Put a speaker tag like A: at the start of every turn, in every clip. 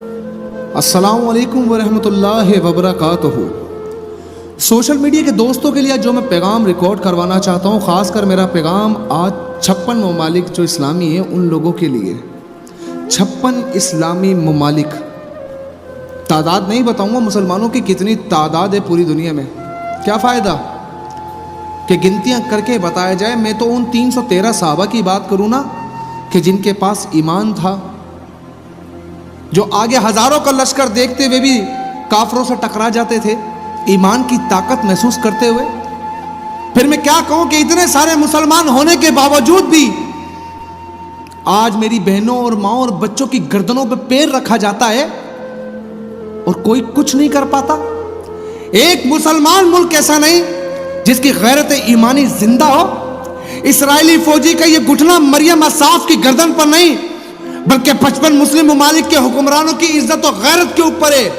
A: السلام علیکم ورحمۃ اللہ وبرکاتہ۔ سوشل میڈیا کے دوستوں کے لیے جو میں پیغام ریکارڈ کروانا چاہتا ہوں، خاص کر میرا پیغام آج 56 ممالک جو اسلامی ہیں ان لوگوں کے لیے۔ 56 اسلامی ممالک، تعداد نہیں بتاؤں گا مسلمانوں کی کتنی تعداد ہے پوری دنیا میں، کیا فائدہ کہ گنتیاں کر کے بتایا جائے۔ میں تو ان 313 صحابہ کی بات کروں نا کہ جن کے پاس ایمان تھا، جو آگے ہزاروں کا لشکر دیکھتے ہوئے بھی کافروں سے ٹکرا جاتے تھے ایمان کی طاقت محسوس کرتے ہوئے۔ پھر میں کیا کہوں کہ اتنے سارے مسلمان ہونے کے باوجود بھی آج میری بہنوں اور ماؤں اور بچوں کی گردنوں پہ پیر رکھا جاتا ہے اور کوئی کچھ نہیں کر پاتا۔ ایک مسلمان ملک ایسا نہیں جس کی غیرت ایمانی زندہ ہو۔ اسرائیلی فوجی کا یہ گھٹنا مریم اصاف کی گردن پر نہیں بلکہ 55 مسلم ممالک کے حکمرانوں کی عزت و غیرت کے اوپر ہے۔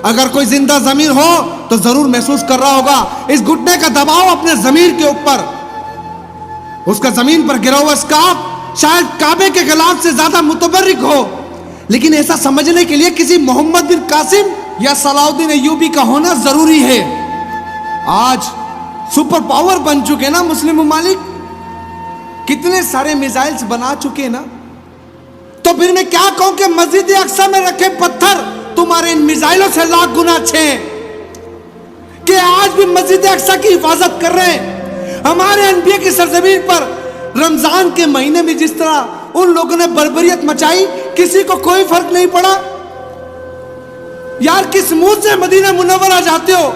A: اگر کوئی زندہ ضمیر ہو تو ضرور محسوس کر رہا ہوگا اس گھٹنے کا دباؤ اپنے ضمیر کے اوپر۔ اس کا زمین پر گرا ہوا اسکارف شاید کعبے کے غلاف سے زیادہ متبرک ہو، لیکن ایسا سمجھنے کے لیے کسی محمد بن قاسم یا صلاح الدین ایوبی کا ہونا ضروری ہے۔ آج سپر پاور بن چکے نا مسلم ممالک، کتنے سارے میزائلز بنا چکے نا، تو پھر میں کیا کہوں کہ مسجد اقصی میں رکھے پتھر تمہارے ان میزائلوں سے لاکھ گنا اچھے ہیں کہ آج بھی مسجد اقصی کی حفاظت کر رہے ہیں۔ ہمارے انبیاء کی سرزمین پر رمضان کے مہینے میں جس طرح ان لوگوں نے بربریت مچائی، کسی کو کوئی فرق نہیں پڑا۔ یار کس منہ سے مدینہ منورہ جاتے ہو؟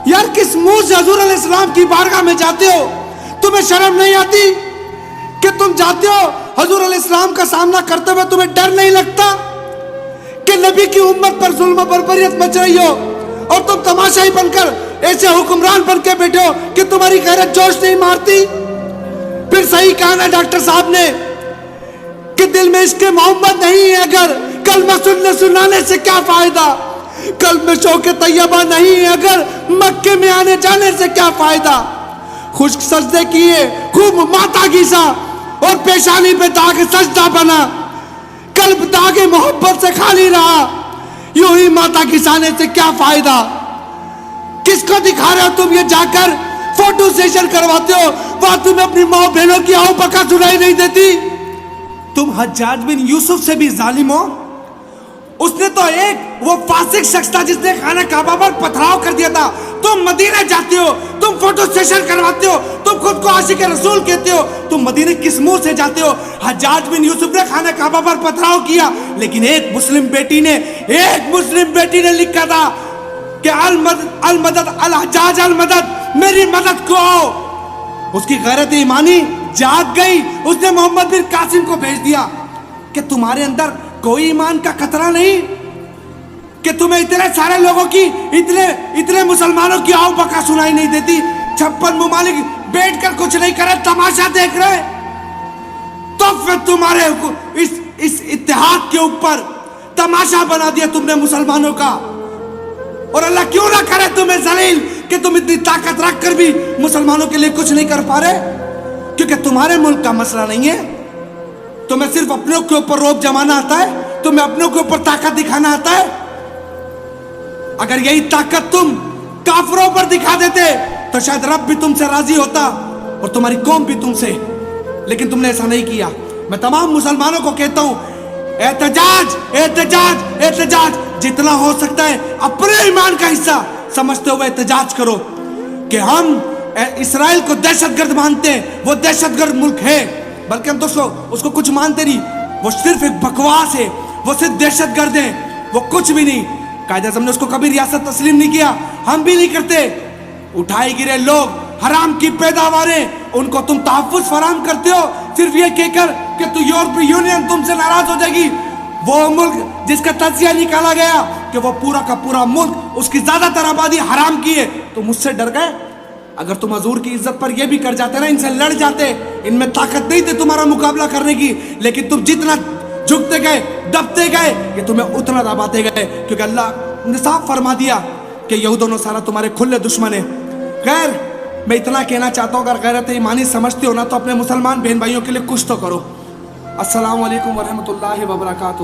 A: یار کس منہ سے حضور علیہ السلام کی بارگاہ میں جاتے ہو؟ تمہیں شرم نہیں آتی کہ تم جاتے ہو حضور علیہ السلام کا سامنا کرتے ہوئے تمہیں ڈر نہیں لگتا کہ نبی کی امت پر ظلم و بربریت مچ رہی ہو اور تم تماشائی بن کر ایسے حکمران بن کے بیٹھے ہو کہ تمہاری غیرت جوش نہیں مارتی؟ پھر صحیح کہا نا ڈاکٹر صاحب نے کہ دل میں عشق محمد نہیں ہے اگر کلمہ سنانے سے کیا فائدہ؟ قلب میں شوق طیبہ نہیں ہے اگر مکے میں آنے جانے سے کیا فائدہ؟ خشک سجدے کیے، خوب ماتا گھیسا اور پیشانی پہ داغ سجدہ بنا، قلب داغ محبت سے خالی رہا، یوں ہی ماتا گھسانے سے کیا فائدہ؟ کس کو دکھا رہے ہو تم یہ جا کر فوٹو سیشن کرواتے ہو؟ وہاں تمہیں اپنی ماں بہنوں کی آہو بکا سنائی نہیں دیتی؟ تم حجاج بن یوسف سے بھی ظالم ہو۔ اس نے تو ایک وہ فاسق شخص تھا جس نے خانہ کعبہ پر پتھراؤ کر دیا تھا، تم مدینہ جاتے ہو، تم فوٹو سیشن کرواتے ہو، تم خود کو عاشق رسول کہتے ہو، تم مدینہ کس منہ سے جاتے ہو؟ حجاج بن یوسف نے خانہ کعبہ پر پتھراؤ کیا، لیکن ایک مسلم بیٹی نے لکھا تھا کہ المدد الحجاج المدد، میری مدد کو آؤ۔ اس کی غیرت ایمانی جاگ گئی، اس نے محمد بن قاسم کو بھیج دیا کہ تمہارے اندر کوئی ایمان کا خطرہ نہیں کہ تمہیں اتنے سارے لوگوں کی اتنے مسلمانوں کی آؤ بکا سنائی نہیں دیتی؟ 56 ممالک بیٹھ کر کچھ نہیں کرے، تماشا دیکھ رہے، تو پھر تمہارے اس اتحاد کے اوپر تماشا بنا دیا تم نے مسلمانوں کا۔ اور اللہ کیوں نہ کرے تمہیں ذلیل کہ تم اتنی طاقت رکھ کر بھی مسلمانوں کے لیے کچھ نہیں کر پا رہے، کیونکہ تمہارے ملک کا مسئلہ نہیں ہے۔ تمہیں صرف اپنوں کے اوپر روب جمانا آتا ہے، تمہیں اپنوں کے اوپر طاقت دکھانا آتا ہے۔ اگر یہی طاقت تم کافروں پر دکھا دیتے تو شاید رب بھی تم سے راضی ہوتا اور تمہاری قوم بھی تم سے، لیکن تم نے ایسا نہیں کیا۔ میں تمام مسلمانوں کو کہتا ہوں، احتجاج احتجاج احتجاج، جتنا ہو سکتا ہے اپنے ایمان کا حصہ سمجھتے ہوئے احتجاج کرو کہ ہم اسرائیل کو دہشت گرد مانتے ہیں، وہ دہشت گرد ملک ہے، بلکہ ہم تو اس کو کچھ مانتے نہیں، وہ صرف ایک بکواس ہے، وہ صرف دہشت گرد ہیں، وہ کچھ بھی نہیں۔ قائد اعظم نے اس کو کبھی ریاست تسلیم نہیں کیا، ہم بھی نہیں کرتے۔ اٹھائے گرے لوگ، حرام کی پیداواریں، ان کو تم تحفظ فراہم کرتے ہو صرف یہ کہہ کر کہ تو یورپی یونین تم سے ناراض ہو جائے گی۔ وہ ملک جس کا تجزیہ نکالا گیا کہ وہ پورا کا پورا ملک، اس کی زیادہ تر آبادی حرام کی ہے، تم اس سے ڈر گئے؟ اگر تم حضور کی عزت پر یہ بھی کر جاتے نا، ان سے لڑ جاتے، ان میں طاقت نہیں تھی تمہارا مقابلہ کرنے کی، لیکن تم جتنا جھکتے گئے، دبتے گئے، یہ تمہیں اتنا دباتے گئے، کیونکہ اللہ نے صاف فرما دیا کہ یہود و نصارہ تمہارے کھلے دشمن ہیں۔ خیر، میں اتنا کہنا چاہتا ہوں، اگر غیرت ایمانی سمجھتے ہو نا تو اپنے مسلمان بہن بھائیوں کے لیے کچھ تو کرو۔ السلام علیکم ورحمۃ اللہ وبرکاتہ۔